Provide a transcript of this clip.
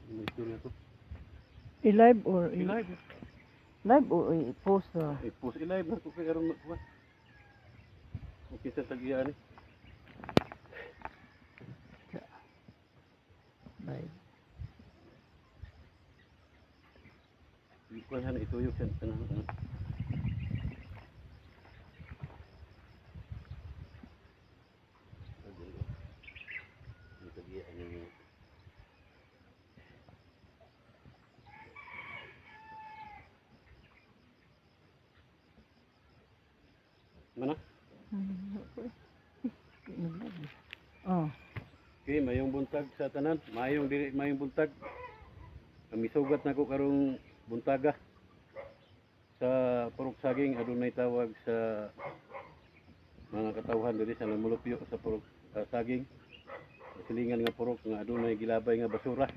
Ano istorya to? I-live or I-live. live or i-post na. I-post i-live na ko kay aron magkuha. Okay sa tag-iya ni. Live. Ikuha na ituyok yan tanang. Ang tag-iya ni. Mana? Oh. Okay, mayong buntag sa tanan. Mayong dili mayong buntag. Kami sugat na ko karong buntaga. Sa purok saging adunay tawag sa mga katawhan diri sa namulupyo sa purok saging. Silingan nga purok nga adunay gilabay nga basura.